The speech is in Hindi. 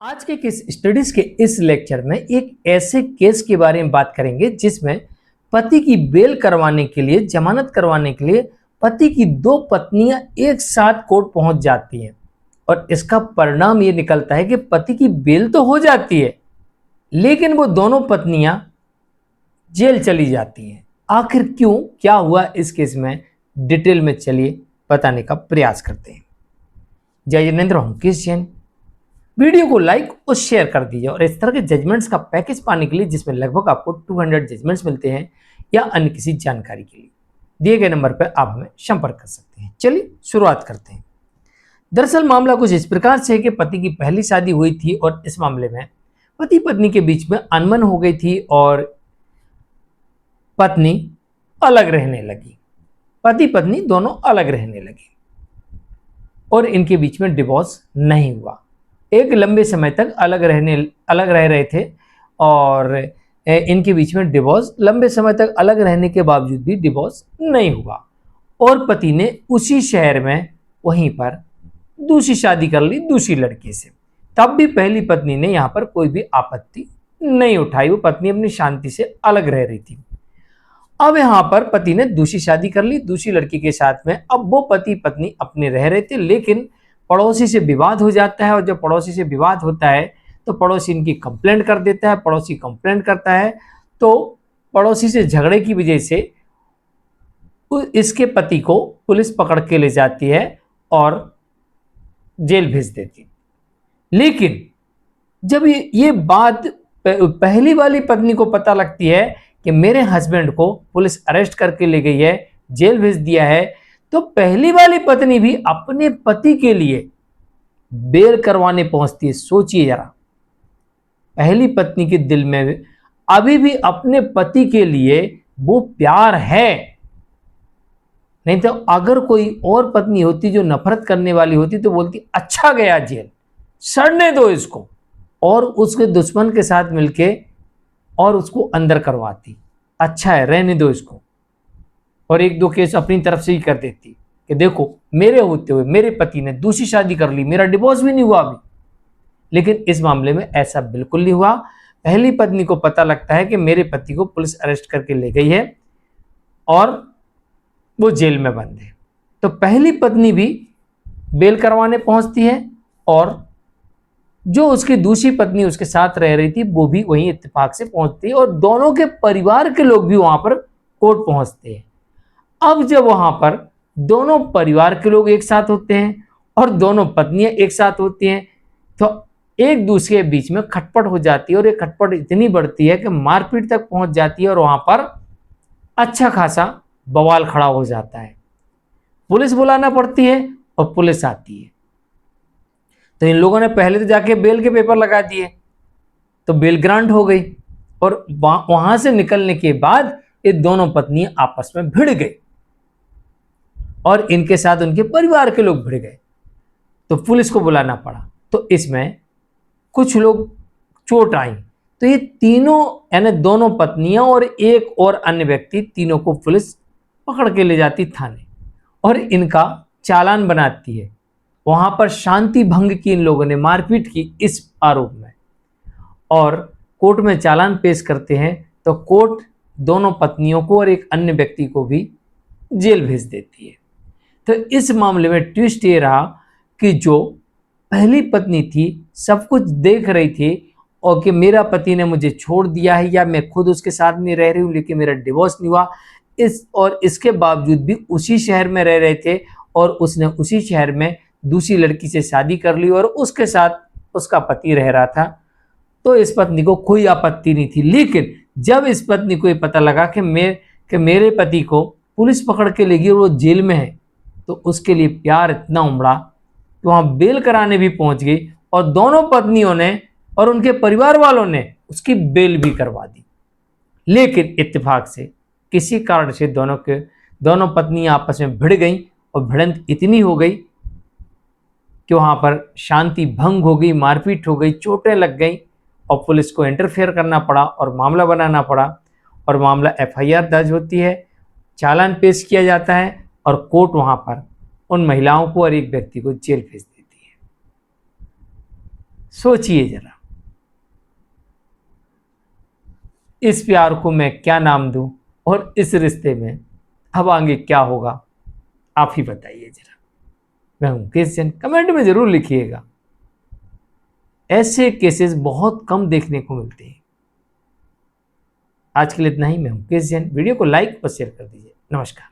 आज के किस स्टडीज के इस लेक्चर में एक ऐसे केस के बारे में बात करेंगे जिसमें पति की बेल करवाने के लिए, जमानत करवाने के लिए पति की दो पत्नियां एक साथ कोर्ट पहुंच जाती हैं और इसका परिणाम ये निकलता है कि पति की बेल तो हो जाती है लेकिन वो दोनों पत्नियां जेल चली जाती हैं। आखिर क्यों, क्या हुआ इस केस में, डिटेल में चलिए बताने का प्रयास करते हैं। जय जिनेंद्र हूं किस जैन। वीडियो को लाइक और शेयर कर दीजिए और इस तरह के जजमेंट्स का पैकेज पाने के लिए जिसमें लगभग आपको 200 जजमेंट्स मिलते हैं या अन्य किसी जानकारी के लिए दिए गए नंबर पर आप हमें संपर्क कर सकते हैं। चलिए शुरुआत करते हैं। दरअसल मामला कुछ इस प्रकार से है कि पति की पहली शादी हुई थी और इस मामले में पति पत्नी के बीच में अनबन हो गई थी और पत्नी अलग रहने लगी, पति पत्नी दोनों अलग रहने लगे और इनके बीच में डिवोर्स नहीं हुआ। एक लंबे समय तक अलग रह रहे थे और इनके बीच में डिवोर्स, लंबे समय तक अलग रहने के बावजूद भी डिवोर्स नहीं हुआ और पति ने उसी शहर में वहीं पर दूसरी शादी कर ली दूसरी लड़की से। तब भी पहली पत्नी ने यहाँ पर कोई भी आपत्ति नहीं उठाई, वो पत्नी अपनी शांति से अलग रह रही थी। अब यहाँ पर पति ने दूसरी शादी कर ली दूसरी लड़की के साथ में। अब वो पति पत्नी अपने रह रहे थे लेकिन पड़ोसी से विवाद हो जाता है और जब पड़ोसी से विवाद होता है तो पड़ोसी इनकी कंप्लेंट कर देता है, पड़ोसी कंप्लेंट करता है तो पड़ोसी से झगड़े की वजह से इसके पति को पुलिस पकड़ के ले जाती है और जेल भेज देती। लेकिन जब ये बात पहली वाली पत्नी को पता लगती है कि मेरे हस्बैंड को पुलिस अरेस्ट करके ले गई है, जेल भेज दिया है, तो पहली वाली पत्नी भी अपने पति के लिए बेल करवाने पहुंचती है। सोचिए जरा, पहली पत्नी के दिल में अभी भी अपने पति के लिए वो प्यार है। नहीं तो अगर कोई और पत्नी होती जो नफरत करने वाली होती तो बोलती अच्छा गया जेल, सड़ने दो इसको, और उसके दुश्मन के साथ मिलके और उसको अंदर करवाती, अच्छा है रहने दो इसको, और एक दो केस अपनी तरफ से ही कर देती कि देखो मेरे होते हुए मेरे पति ने दूसरी शादी कर ली, मेरा डिवोर्स भी नहीं हुआ अभी। लेकिन इस मामले में ऐसा बिल्कुल नहीं हुआ। पहली पत्नी को पता लगता है कि मेरे पति को पुलिस अरेस्ट करके ले गई है और वो जेल में बंद है, तो पहली पत्नी भी बेल करवाने पहुंचती है और जो उसकी दूसरी पत्नी उसके साथ रह रही थी वो भी वहीं इत्तेफाक से पहुंचती है और दोनों के परिवार के लोग भी वहां पर कोर्ट पहुंचते हैं। अब जब वहां पर दोनों परिवार के लोग एक साथ होते हैं और दोनों पत्नियां एक साथ होती हैं तो एक दूसरे के बीच में खटपट हो जाती है और ये खटपट इतनी बढ़ती है कि मारपीट तक पहुंच जाती है और वहां पर अच्छा खासा बवाल खड़ा हो जाता है। पुलिस बुलाना पड़ती है और पुलिस आती है तो इन लोगों ने पहले तो जाके बेल के पेपर लगा दिए तो बेल ग्रांट हो गई और वहां से निकलने के बाद ये दोनों पत्नियां आपस में भिड़ गई और इनके साथ उनके परिवार के लोग भिड़ गए तो पुलिस को बुलाना पड़ा। तो इसमें कुछ लोग चोट आई तो ये तीनों यानी दोनों पत्नियां और एक और अन्य व्यक्ति, तीनों को पुलिस पकड़ के ले जाती थाने और इनका चालान बनाती है। वहां पर शांति भंग की इन लोगों ने, मारपीट की इस आरोप में, और कोर्ट में चालान पेश करते हैं तो कोर्ट दोनों पत्नियों को और एक अन्य व्यक्ति को भी जेल भेज देती है। तो इस मामले में ट्विस्ट ये रहा कि जो पहली पत्नी थी सब कुछ देख रही थी और कि मेरा पति ने मुझे छोड़ दिया है या मैं खुद उसके साथ नहीं रह रही हूँ लेकिन मेरा डिवोर्स नहीं हुआ, इसके बावजूद भी उसी शहर में रह रहे थे और उसने उसी शहर में दूसरी लड़की से शादी कर ली और उसके साथ उसका पति रह रहा था तो इस पत्नी को कोई आपत्ति नहीं थी। लेकिन जब इस पत्नी को ये पता लगा कि मेरे पति को पुलिस पकड़ के ले गई और वो जेल में है तो उसके लिए प्यार इतना उमड़ा कि वहां बेल कराने भी पहुंच गई और दोनों पत्नियों ने और उनके परिवार वालों ने उसकी बेल भी करवा दी। लेकिन इत्तेफाक से किसी कारण से दोनों पत्नियां आपस में भिड़ गई और भिड़ंत इतनी हो गई कि वहां पर शांति भंग हो गई, मारपीट हो गई, चोटें लग गई और पुलिस को इंटरफेयर करना पड़ा और मामला बनाना पड़ा और मामला एफआईआर दर्ज होती है, चालान पेश किया जाता है और कोर्ट वहां पर उन महिलाओं को और एक व्यक्ति को जेल भेज देती है। सोचिए जरा, इस प्यार को मैं क्या नाम दूं और इस रिश्ते में अब आगे क्या होगा, आप ही बताइए जरा। मैं हूं क्रिश्चियन, कमेंट में जरूर लिखिएगा। ऐसे केसेस बहुत कम देखने को मिलते हैं। आज के लिए इतना ही। मैं हूं क्रिश्चियन। वीडियो को लाइक और शेयर कर दीजिए। नमस्कार।